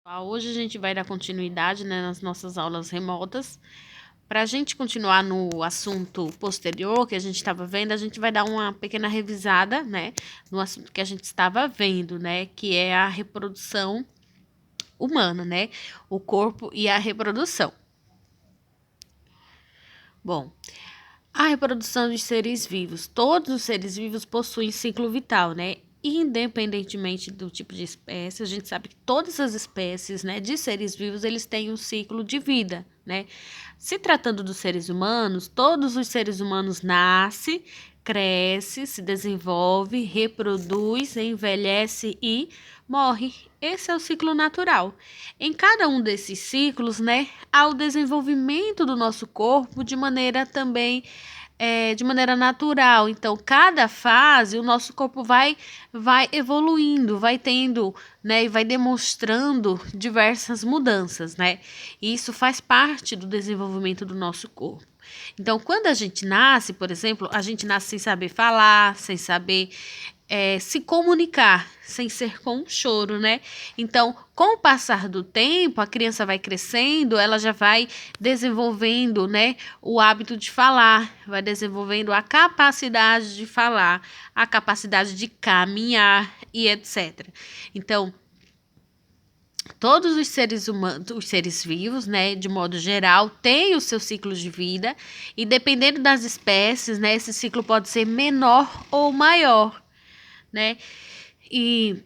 Hoje a gente vai dar continuidade, né, nas nossas aulas remotas. Para a gente continuar no assunto posterior que a gente estava vendo, a gente vai dar uma pequena revisada, né, no assunto que a gente estava vendo, né, que é a reprodução humana, né, o corpo e a reprodução. Bom, a reprodução de seres vivos. Todos os seres vivos possuem ciclo vital, né? Independentemente do tipo de espécie, a gente sabe que todas as espécies, né, de seres vivos, eles têm um ciclo de vida, né? Se tratando dos seres humanos, todos os seres humanos nascem, cresce, se desenvolve, reproduz, envelhece e morre. Esse é o ciclo natural. Em cada um desses ciclos, né, há o desenvolvimento do nosso corpo de maneira também de maneira natural. Então, cada fase, o nosso corpo vai evoluindo, vai tendo, né, e vai demonstrando diversas mudanças, né? E isso faz parte do desenvolvimento do nosso corpo. Então, quando a gente nasce, por exemplo, a gente nasce sem saber falar, sem saber se comunicar, sem ser com um choro, né? Então, com o passar do tempo, a criança vai crescendo, ela já vai desenvolvendo, né, o hábito de falar, vai desenvolvendo a capacidade de falar, a capacidade de caminhar e etc. Então, todos os seres humanos, os seres vivos, né, de modo geral, têm o seu ciclo de vida e dependendo das espécies, né, esse ciclo pode ser menor ou maior, né? E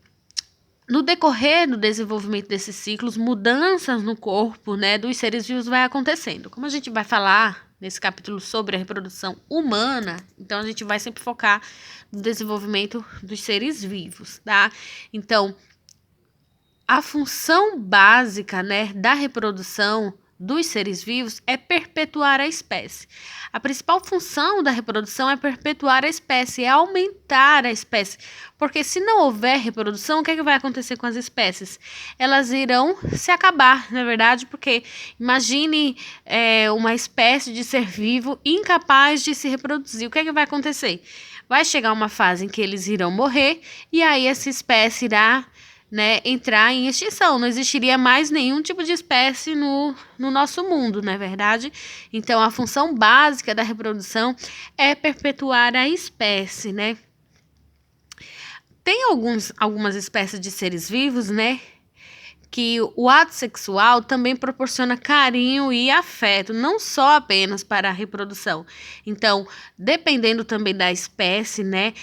no decorrer do desenvolvimento desses ciclos, mudanças no corpo, né, dos seres vivos vai acontecendo. Como a gente vai falar nesse capítulo sobre a reprodução humana, então a gente vai sempre focar no desenvolvimento dos seres vivos, tá? Então, a função básica, né, da reprodução dos seres vivos é perpetuar a espécie. A principal função da reprodução é perpetuar a espécie, é aumentar a espécie. Porque se não houver reprodução, o que, é que vai acontecer com as espécies? Elas irão se acabar, na verdade, porque imagine uma espécie de ser vivo incapaz de se reproduzir. O que, é que vai acontecer? Vai chegar uma fase em que eles irão morrer e aí essa espécie irá, né, entrar em extinção. Não existiria mais nenhum tipo de espécie no nosso mundo, não é verdade? Então, a função básica da reprodução é perpetuar a espécie, né? Tem algumas espécies de seres vivos, né, que o ato sexual também proporciona carinho e afeto, não só apenas para a reprodução. Então, dependendo também da espécie, né,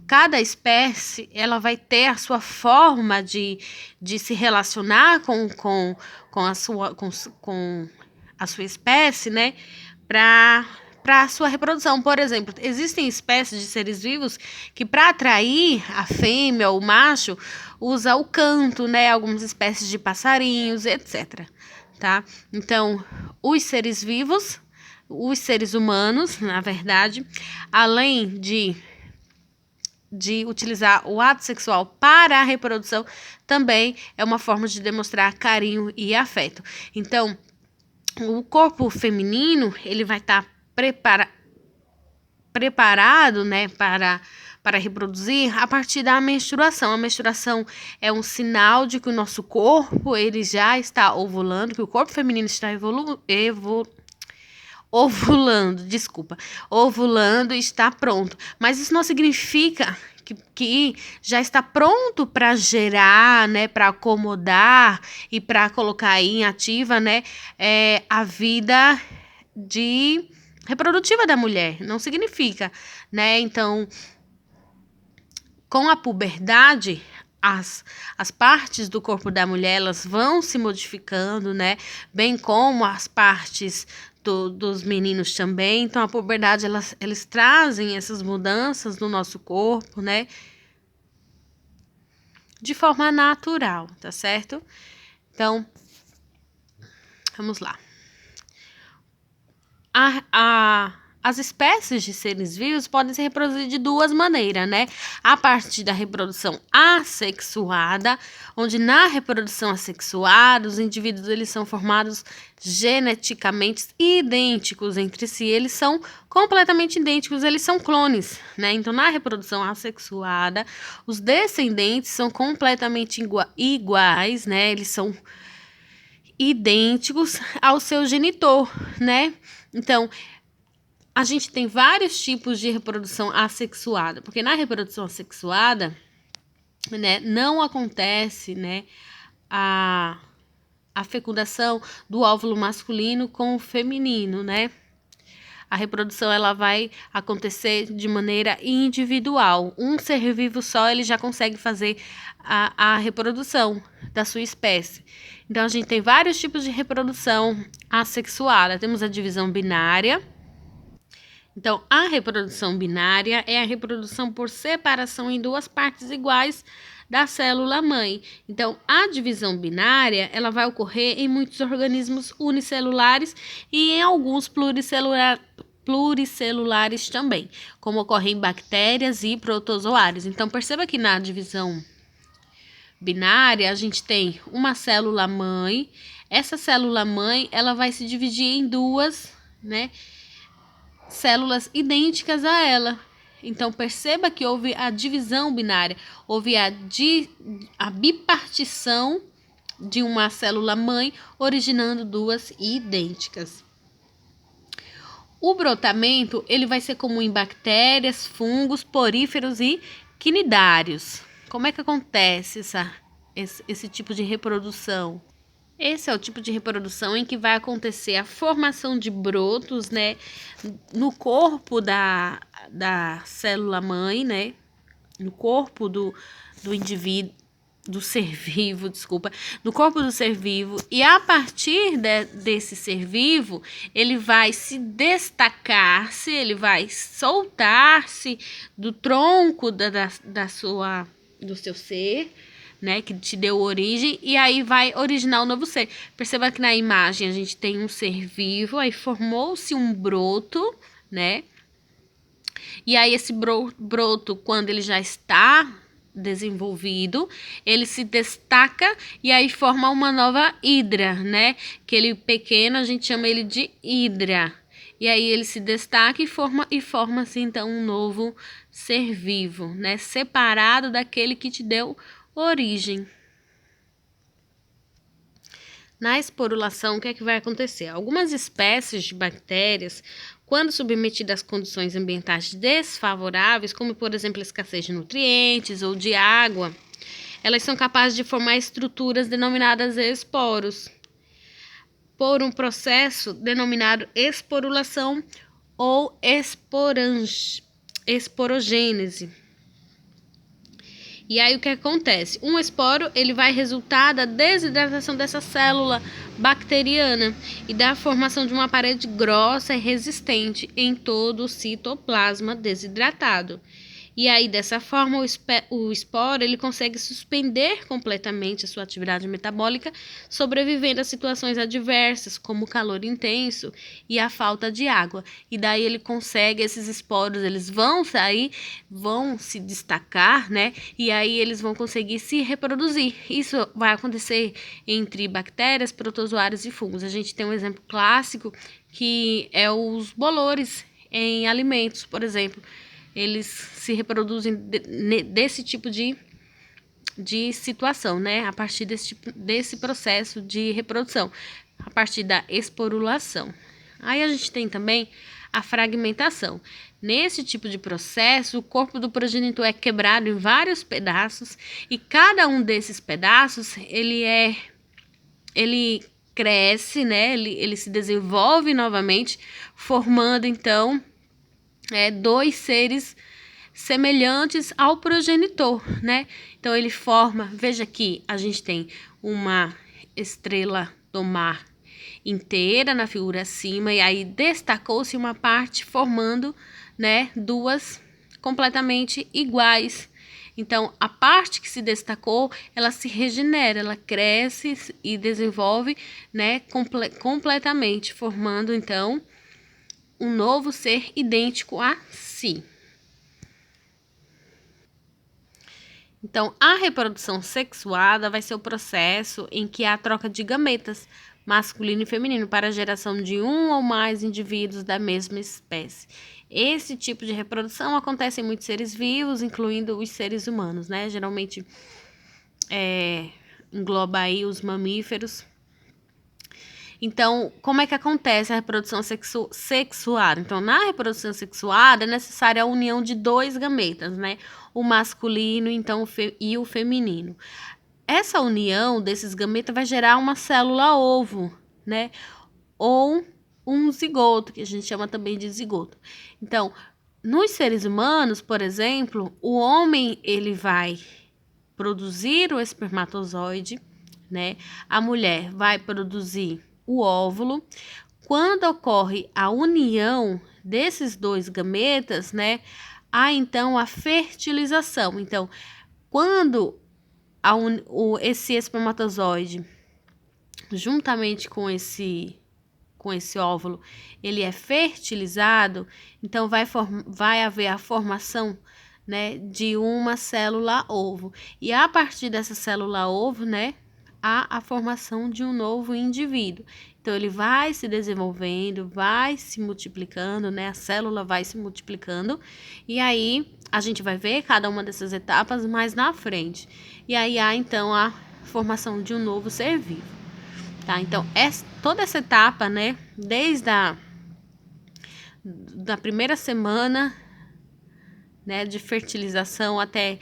cada espécie ela vai ter a sua forma de se relacionar com a sua espécie, né, para a sua reprodução. Por exemplo, existem espécies de seres vivos que, para atrair a fêmea ou o macho, usa o canto, né? Algumas espécies de passarinhos, etc. Tá? Então, os seres vivos, os seres humanos, na verdade, além de utilizar o ato sexual para a reprodução, também é uma forma de demonstrar carinho e afeto. Então, o corpo feminino, ele vai estar preparado, né, para reproduzir a partir da menstruação. A menstruação é um sinal de que o nosso corpo ele já está ovulando, que o corpo feminino está ovulando e está pronto. Mas isso não significa que já está pronto para gerar, né, para acomodar e para colocar aí em ativa, né, a vida de reprodutiva da mulher. Não significa, né? Então, com a puberdade, as partes do corpo da mulher elas vão se modificando, né? Bem como as partes dos meninos também. Então, a puberdade, eles trazem essas mudanças no nosso corpo, né? De forma natural, tá certo? Então, vamos lá. as espécies de seres vivos podem se reproduzir de duas maneiras, né? A partir da reprodução assexuada, onde na reprodução assexuada, os indivíduos eles são formados geneticamente idênticos entre si, eles são completamente idênticos, eles são clones, né? Então, na reprodução assexuada, os descendentes são completamente iguais, né? Eles são idênticos ao seu genitor, né? Então, a gente tem vários tipos de reprodução assexuada, porque na reprodução assexuada, né, não acontece, né, a fecundação do óvulo masculino com o feminino, né? A reprodução ela vai acontecer de maneira individual. Um ser vivo só ele já consegue fazer a reprodução da sua espécie. Então, a gente tem vários tipos de reprodução assexuada. Temos a divisão binária. Então, a reprodução binária é a reprodução por separação em duas partes iguais da célula-mãe. Então, a divisão binária, ela vai ocorrer em muitos organismos unicelulares e em alguns pluricelulares também, como ocorre em bactérias e protozoários. Então, perceba que na divisão binária, a gente tem uma célula-mãe. Essa célula-mãe, ela vai se dividir em duas, né, células idênticas a ela. Então, perceba que houve a divisão binária, houve a bipartição de uma célula-mãe, originando duas idênticas. O brotamento, ele vai ser comum em bactérias, fungos, poríferos e quinidários. Como é que acontece esse tipo de reprodução? Esse é o tipo de reprodução em que vai acontecer a formação de brotos, né, no corpo da célula-mãe, né, no corpo do indivíduo, do ser vivo, no corpo do ser vivo, e a partir desse ser vivo, ele vai se destacar-se, ele vai soltar-se do tronco do seu ser, né, que te deu origem, e aí vai originar um novo ser. Perceba que na imagem a gente tem um ser vivo, aí formou-se um broto, né? E aí esse broto, quando ele já está desenvolvido, ele se destaca e aí forma uma nova hidra, né? Aquele pequeno a gente chama ele de hidra. E aí ele se destaca e forma-se então um novo ser vivo, né? Separado daquele que te deu origem. Na esporulação, o que é que vai acontecer? Algumas espécies de bactérias, quando submetidas a condições ambientais desfavoráveis, como por exemplo a escassez de nutrientes ou de água, elas são capazes de formar estruturas denominadas esporos, por um processo denominado esporulação ou esporogênese. E aí o que acontece? Um esporo ele vai resultar da desidratação dessa célula bacteriana e da formação de uma parede grossa e resistente em todo o citoplasma desidratado. E aí, dessa forma, o esporo ele consegue suspender completamente a sua atividade metabólica, sobrevivendo a situações adversas, como o calor intenso e a falta de água. E daí ele consegue, esses esporos, eles vão sair, vão se destacar, né? E aí eles vão conseguir se reproduzir. Isso vai acontecer entre bactérias, protozoários e fungos. A gente tem um exemplo clássico que é os bolores em alimentos, por exemplo. Eles se reproduzem desse tipo de situação, né? A partir desse processo de reprodução, a partir da esporulação. Aí a gente tem também a fragmentação. Nesse tipo de processo, o corpo do progenitor é quebrado em vários pedaços e cada um desses pedaços, ele cresce, né? Ele se desenvolve novamente, formando então dois seres semelhantes ao progenitor, né? Então ele forma, veja aqui, a gente tem uma estrela do mar inteira na figura acima e aí destacou-se uma parte formando, né, duas completamente iguais. Então, a parte que se destacou, ela se regenera, ela cresce e desenvolve, né, completamente, formando então um novo ser idêntico a si. Então, a reprodução sexuada vai ser o processo em que há troca de gametas, masculino e feminino, para a geração de um ou mais indivíduos da mesma espécie. Esse tipo de reprodução acontece em muitos seres vivos, incluindo os seres humanos, né? Geralmente engloba aí os mamíferos. Então, como é que acontece a reprodução sexuada? Então, na reprodução sexuada é necessária a união de dois gametas, né? O masculino e o feminino. Essa união desses gametas vai gerar uma célula ovo, né? Ou um zigoto, que a gente chama também de zigoto. Então, nos seres humanos, por exemplo, o homem ele vai produzir o espermatozoide, né? A mulher vai produzir o óvulo. Quando ocorre a união desses dois gametas, né? Há então a fertilização. Então, quando esse espermatozoide, juntamente com esse óvulo, ele é fertilizado, então vai haver a formação, né, de uma célula ovo. E a partir dessa célula ovo, né, há a formação de um novo indivíduo. Então, ele vai se desenvolvendo, vai se multiplicando, né, a célula vai se multiplicando, e aí a gente vai ver cada uma dessas etapas mais na frente. E aí há, então, a formação de um novo ser vivo. Tá? Então, toda essa etapa, né, desde da primeira semana, né, de fertilização até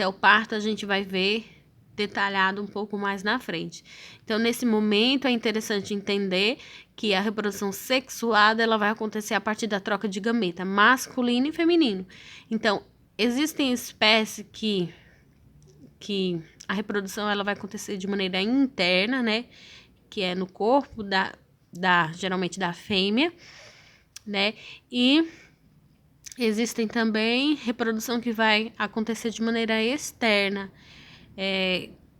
o parto, a gente vai ver detalhado um pouco mais na frente. Então, nesse momento, é interessante entender que a reprodução sexuada ela vai acontecer a partir da troca de gameta masculino e feminino. Então, existem espécies que a reprodução ela vai acontecer de maneira interna, né, que é no corpo geralmente da fêmea, né? E existem também reprodução que vai acontecer de maneira externa,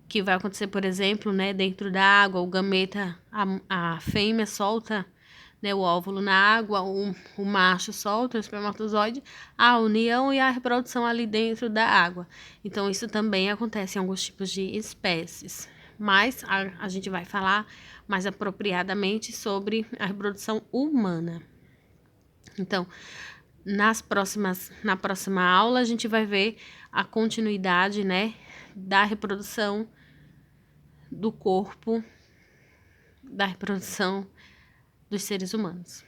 que vai acontecer, por exemplo, né, dentro da água, o gameta, a fêmea solta, né, o óvulo na água, o macho solta o espermatozoide, a união e a reprodução ali dentro da água. Então, isso também acontece em alguns tipos de espécies. Mas a gente vai falar mais apropriadamente sobre a reprodução humana. Então, na próxima aula, a gente vai ver a continuidade, né, da reprodução do corpo, da reprodução dos seres humanos.